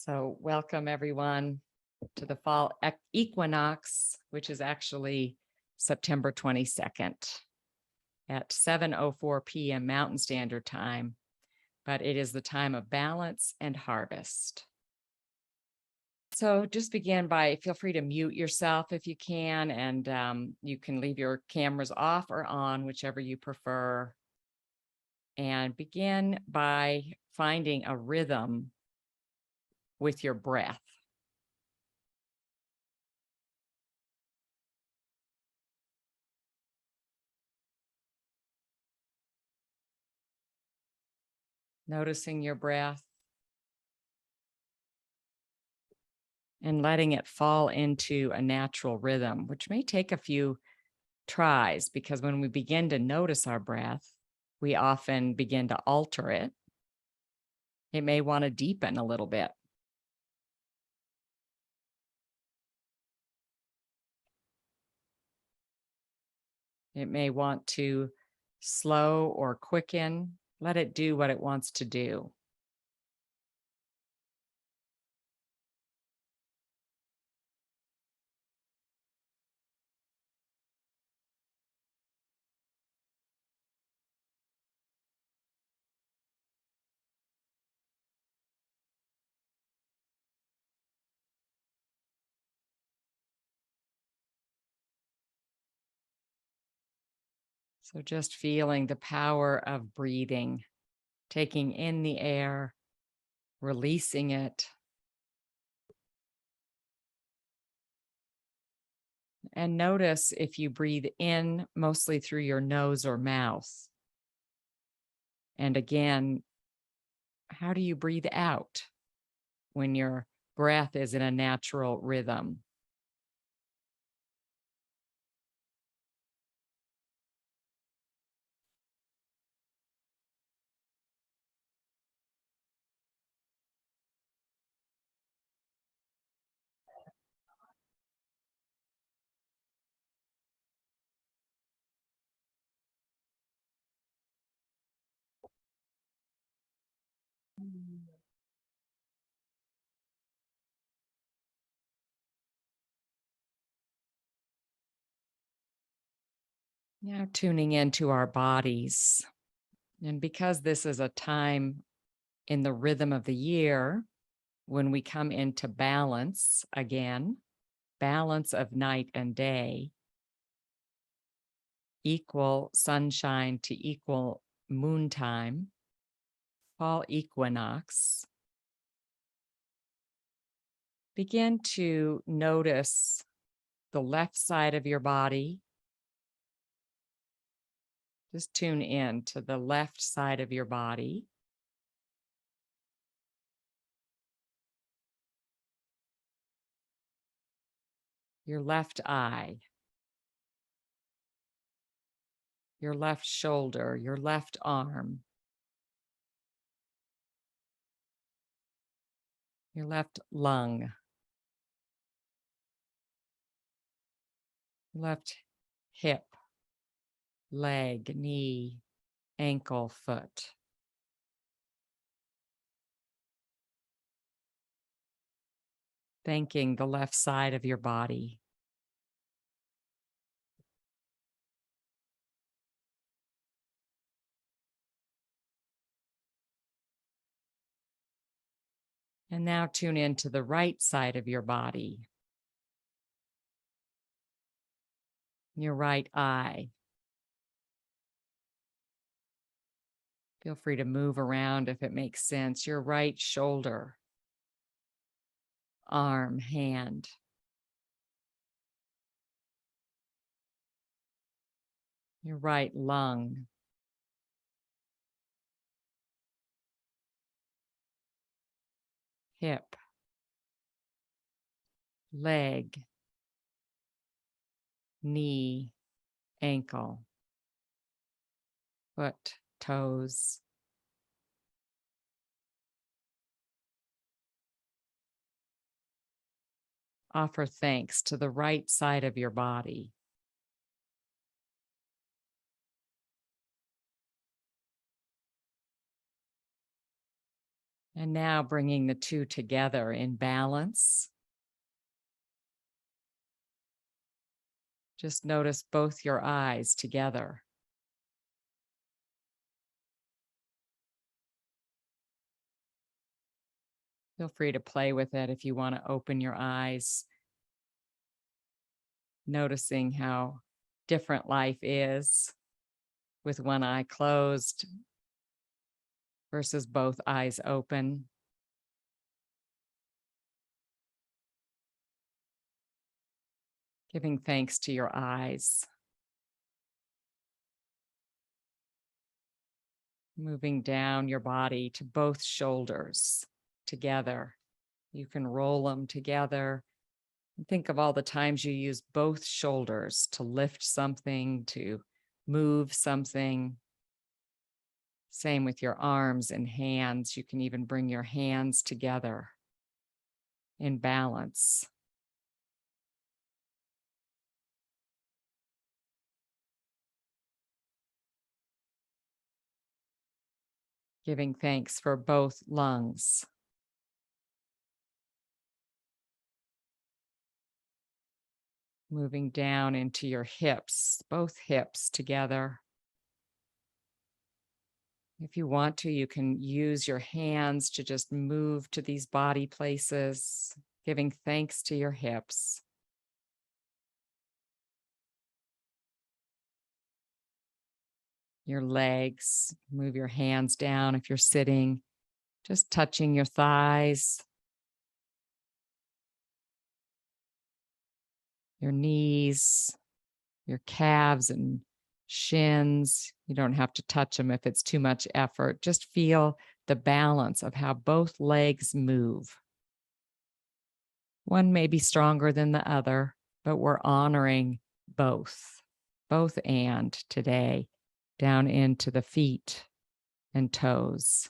So welcome everyone to the fall equinox, which is actually September 22nd at 7:04 p.m. Mountain Standard Time, but it is the time of balance and harvest. So just begin by, feel free to mute yourself if you can, and you can leave your cameras off or on, whichever you prefer. And begin by finding a rhythm with your breath. Noticing your breath and letting it fall into a natural rhythm, which may take a few tries, because when we begin to notice our breath, we often begin to alter it. It may want to deepen a little bit. It may want to slow or quicken. Let it do what it wants to do. So just feeling the power of breathing, taking in the air, releasing it, and notice if you breathe in mostly through your nose or mouth. And again, how do you breathe out when your breath is in a natural rhythm? Now tuning into our bodies. And because this is a time in the rhythm of the year when we come into balance again, balance of night and day, equal sunshine to equal moon time, fall equinox, begin to notice the left side of your body. Just tune in to the left side of your body. Your left eye, your left shoulder, your left arm, your left lung, left hip, leg, knee, ankle, foot. Thanking the left side of your body. And now tune into the right side of your body. Your right eye. Feel free to move around if it makes sense. Your right shoulder, arm, hand. Your right lung. Hip. Leg. Knee. Ankle. Foot. Toes. Offer thanks to the right side of your body. And now bringing the two together in balance. Just notice both your eyes together. Feel free to play with it if you want to open your eyes, noticing how different life is with one eye closed versus both eyes open. Giving thanks to your eyes. Moving down your body to both shoulders together. You can roll them together. Think of all the times you use both shoulders to lift something, to move something. Same with your arms and hands. You can even bring your hands together in balance. Giving thanks for both lungs. Moving down into your hips, both hips together. If you want to, you can use your hands to just move to these body places, giving thanks to your hips. Your legs, move your hands down if you're sitting, just touching your thighs, your knees, your calves and shins. You don't have to touch them if it's too much effort. Just feel the balance of how both legs move. One may be stronger than the other, but we're honoring both and today, down into the feet and toes.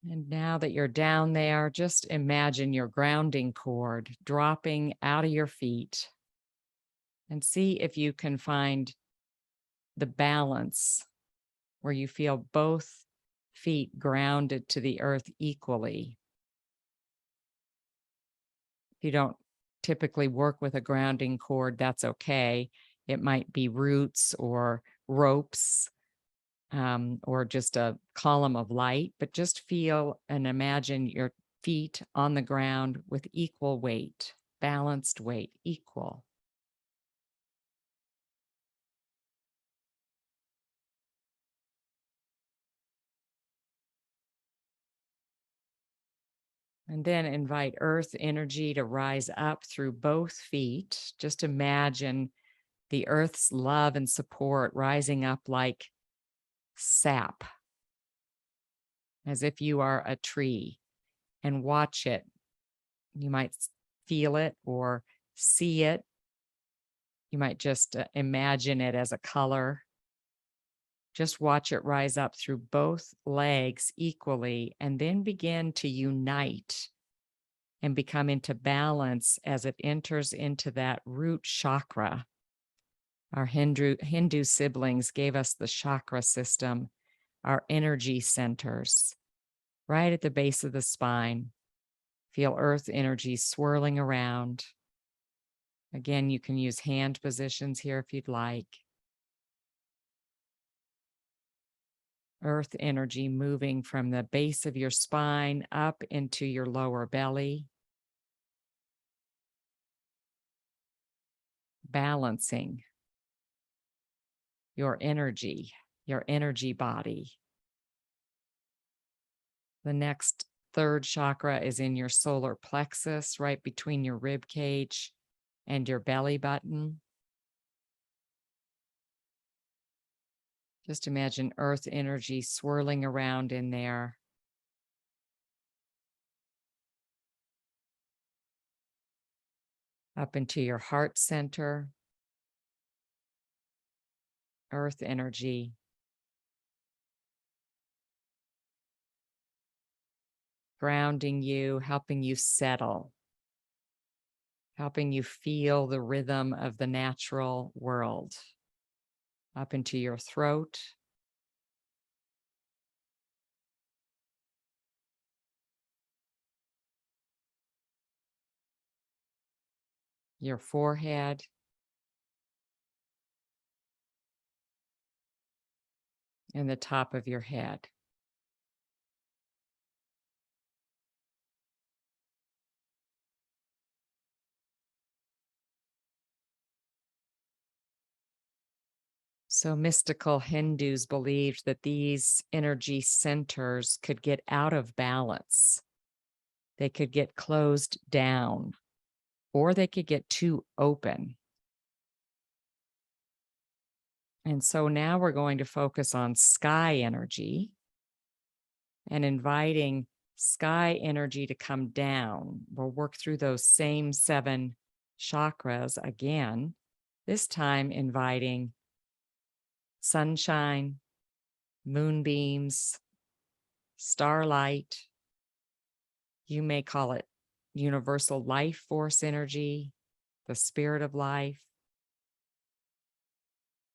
And now that you're down there, just imagine your grounding cord dropping out of your feet and see if you can find the balance where you feel both feet grounded to the earth equally. If you don't typically work with a grounding cord, that's okay. It might be roots or ropes, or just a column of light, but just feel and imagine your feet on the ground with equal weight, balanced weight, equal. And then invite earth energy to rise up through both feet. Just imagine the earth's love and support rising up like sap, as if you are a tree, and watch it. You might feel it or see it. You might just imagine it as a color. Just watch it rise up through both legs equally and then begin to unite and become into balance as it enters into that root chakra. Our Hindu siblings gave us the chakra system, our energy centers, right at the base of the spine. Feel earth energy swirling around. Again, you can use hand positions here if you'd like. Earth energy moving from the base of your spine up into your lower belly. Balancing your energy body. The next third chakra is in your solar plexus, right between your rib cage and your belly button. Just imagine earth energy swirling around in there. Up into your heart center. Earth energy. Grounding you, helping you settle. Helping you feel the rhythm of the natural world. Up into your throat, your forehead, and the top of your head. So mystical Hindus believed that these energy centers could get out of balance. They could get closed down, or they could get too open. And so now we're going to focus on sky energy and inviting sky energy to come down. We'll work through those same 7 chakras again, this time inviting sunshine, moonbeams, starlight. You may call it universal life force energy, the spirit of life,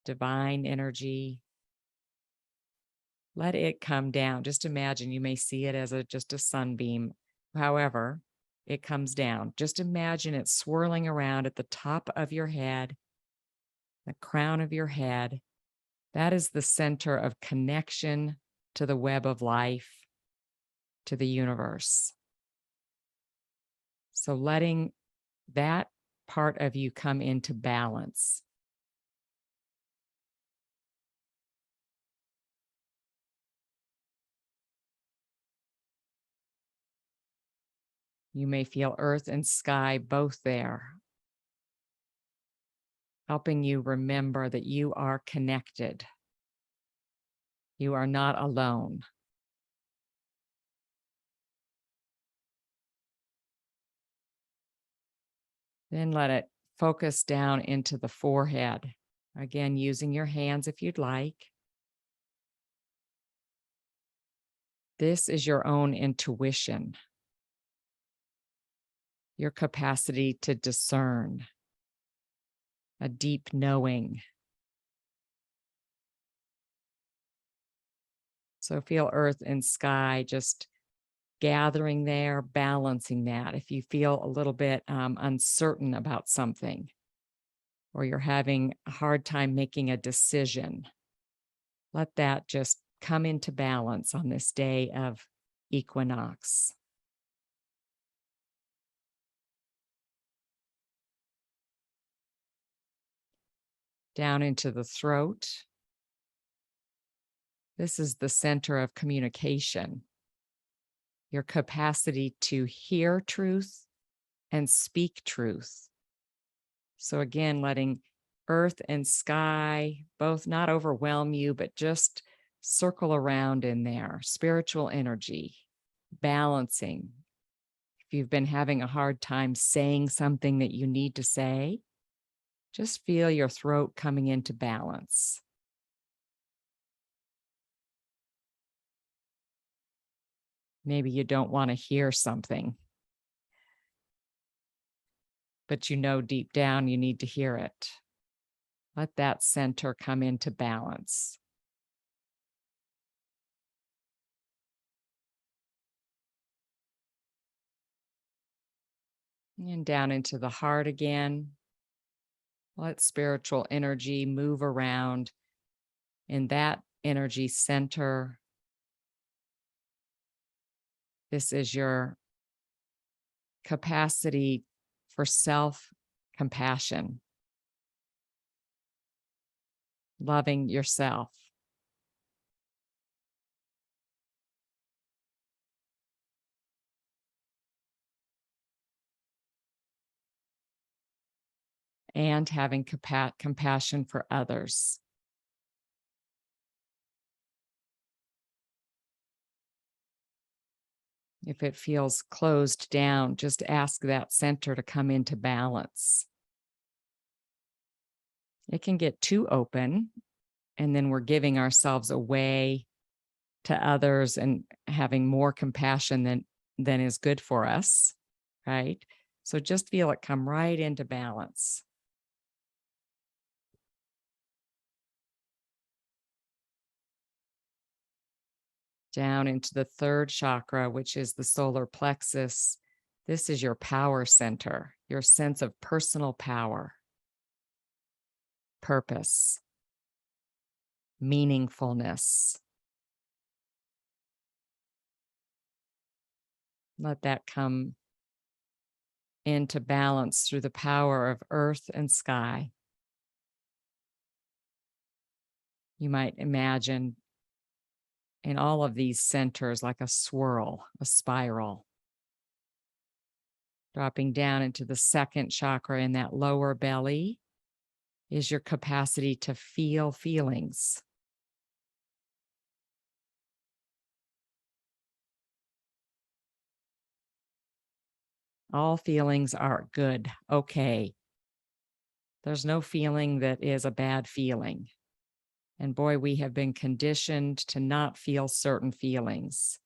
divine energy. Let it come down. Just imagine, you may see it as just a sunbeam. However, it comes down. Just imagine it swirling around at the top of your head, the crown of your head. That is the center of connection to the web of life, to the universe. So letting that part of you come into balance. You may feel earth and sky both there, helping you remember that you are connected. You are not alone. Then let it focus down into the forehead. Again, using your hands if you'd like. This is your own intuition, your capacity to discern, a deep knowing. So feel earth and sky just gathering there, balancing that. If you feel a little bit uncertain about something, or you're having a hard time making a decision, let that just come into balance on this day of equinox. Down into the throat. This is the center of communication, your capacity to hear truth and speak truth. So again, letting earth and sky both not overwhelm you, but just circle around in there. Spiritual energy, balancing. If you've been having a hard time saying something that you need to say, just feel your throat coming into balance. Maybe you don't want to hear something, but you know deep down you need to hear it. Let that center come into balance. And down into the heart again. Let spiritual energy move around in that energy center. This is your capacity for self-compassion, loving yourself. And having compassion for others. If it feels closed down, just ask that center to come into balance. It can get too open, and then we're giving ourselves away to others and having more compassion than is good for us, right? So just feel it come right into balance. Down into the 3rd chakra, which is the solar plexus. This is your power center, your sense of personal power, purpose, meaningfulness. Let that come into balance through the power of earth and sky. You might imagine in all of these centers like a swirl, a spiral, dropping down into the second chakra in that lower belly is your capacity to feel feelings. All feelings are good, okay. There's no feeling that is a bad feeling. And boy, we have been conditioned to not feel certain feelings.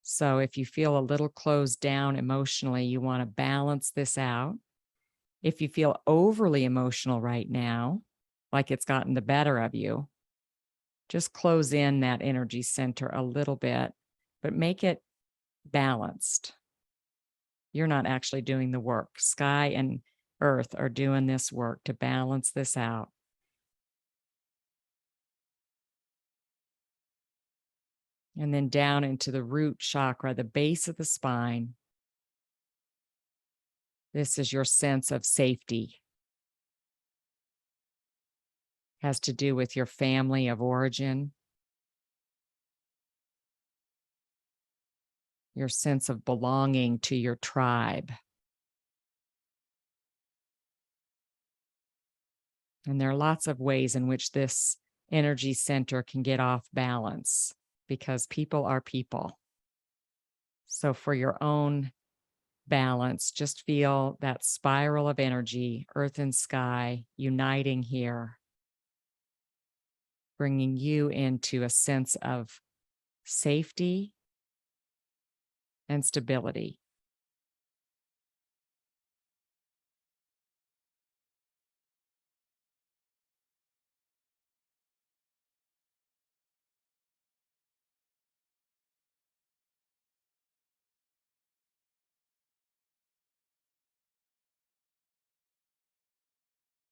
So if you feel a little closed down emotionally, you want to balance this out. If you feel overly emotional right now, like it's gotten the better of you, just close in that energy center a little bit, but make it balanced. You're not actually doing the work. Sky and earth are doing this work to balance this out. And then down into the root chakra, the base of the spine. This is your sense of safety. Has to do with your family of origin, your sense of belonging to your tribe. And there are lots of ways in which this energy center can get off balance because people are people. So for your own balance, just feel that spiral of energy, earth and sky, uniting here, bringing you into a sense of safety and stability.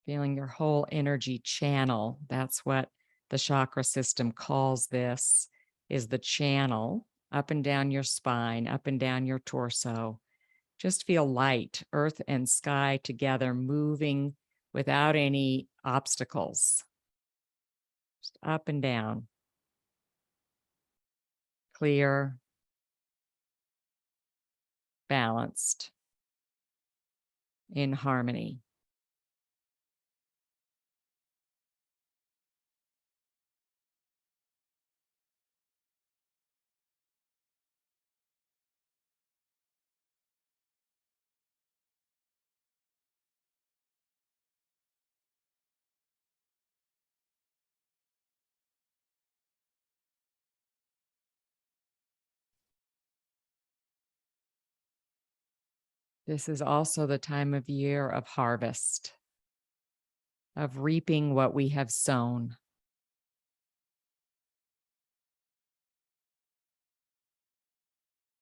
Feeling your whole energy channel. That's what the chakra system calls this, is the channel up and down your spine, up and down your torso. Just feel light, earth and sky together, moving without any obstacles. Just up and down. Clear, balanced, in harmony. This is also the time of year of harvest, of reaping what we have sown.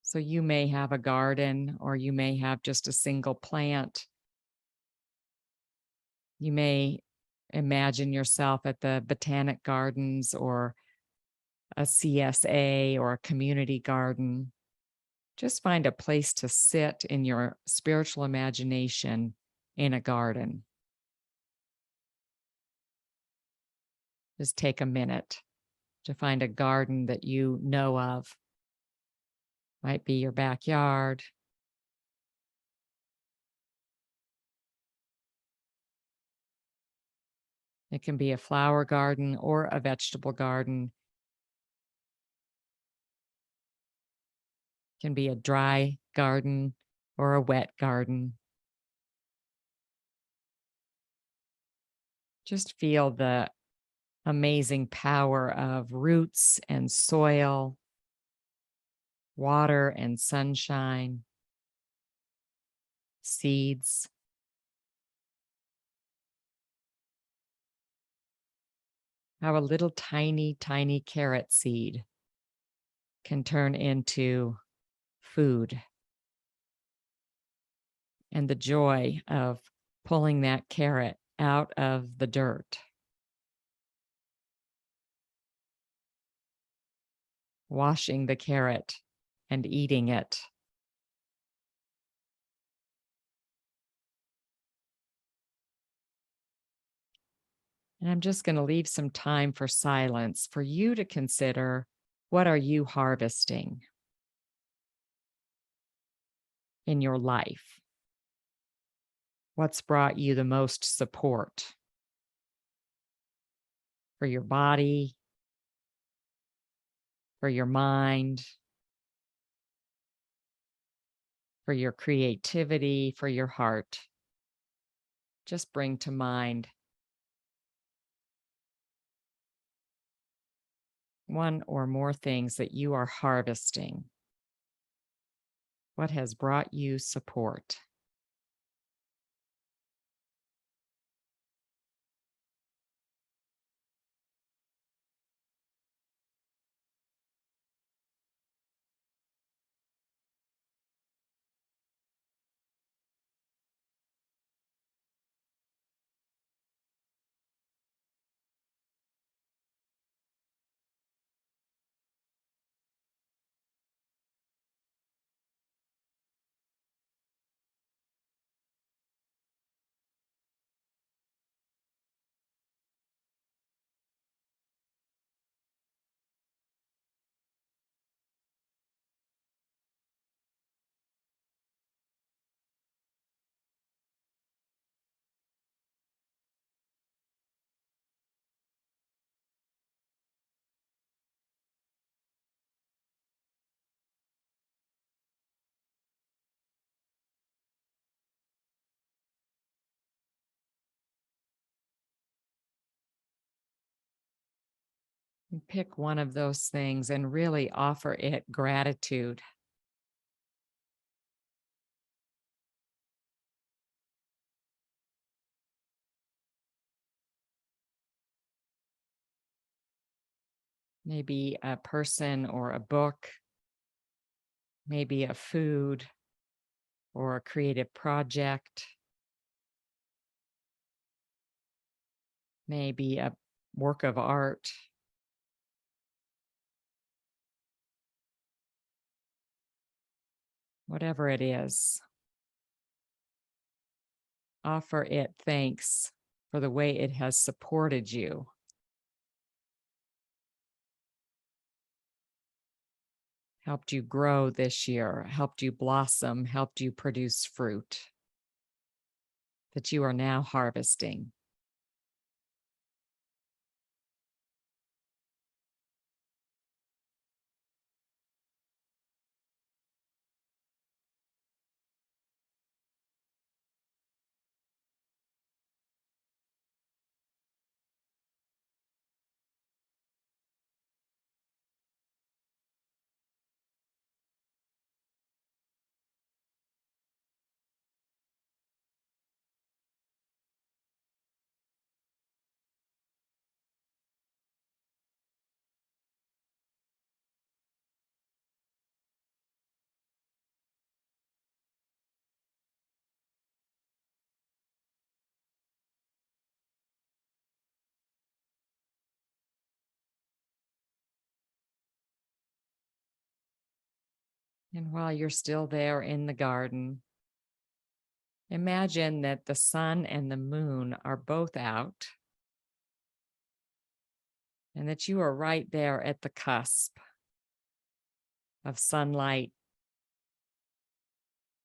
So you may have a garden, or you may have just a single plant. You may imagine yourself at the Botanic Gardens or a CSA or a community garden. Just find a place to sit in your spiritual imagination in a garden. Just take a minute to find a garden that you know of. Might be your backyard. It can be a flower garden or a vegetable garden. It can be a dry garden or a wet garden. Just feel the amazing power of roots and soil, water and sunshine, seeds. How a little tiny, tiny carrot seed can turn into food and the joy of pulling that carrot out of the dirt, washing the carrot and eating it. And I'm just going to leave some time for silence for you to consider, what are you harvesting in your life? What's brought you the most support for your body, for your mind, for your creativity, for your heart? Just bring to mind one or more things that you are harvesting. What has brought you support? And pick one of those things and really offer it gratitude. Maybe a person or a book, maybe a food or a creative project, maybe a work of art. Whatever it is, offer it thanks for the way it has supported you, helped you grow this year, helped you blossom, helped you produce fruit that you are now harvesting. And while you're still there in the garden, imagine that the sun and the moon are both out and that you are right there at the cusp of sunlight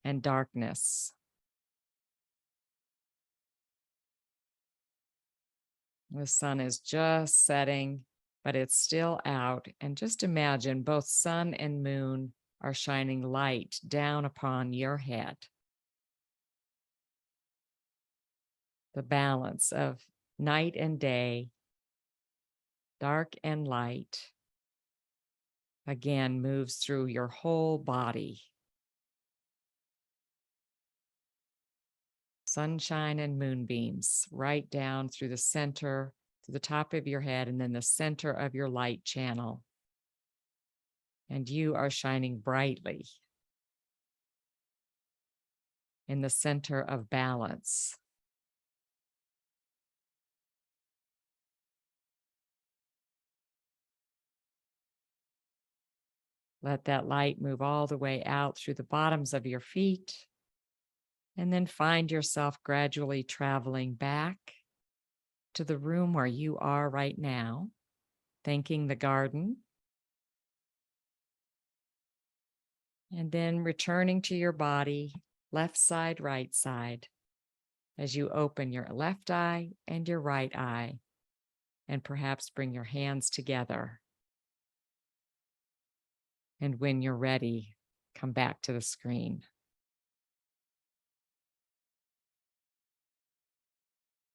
and darkness. The sun is just setting, but it's still out. And just imagine both sun and moon are shining light down upon your head. The balance of night and day, dark and light, again moves through your whole body. Sunshine and moonbeams right down through the center, to the top of your head, and then the center of your light channel. And you are shining brightly. in the center of balance. Let that light move all the way out through the bottoms of your feet, and then find yourself gradually traveling back to the room where you are right now, thanking the garden, and then returning to your body, left side, right side, as you open your left eye and your right eye, and perhaps bring your hands together. And when you're ready, come back to the screen.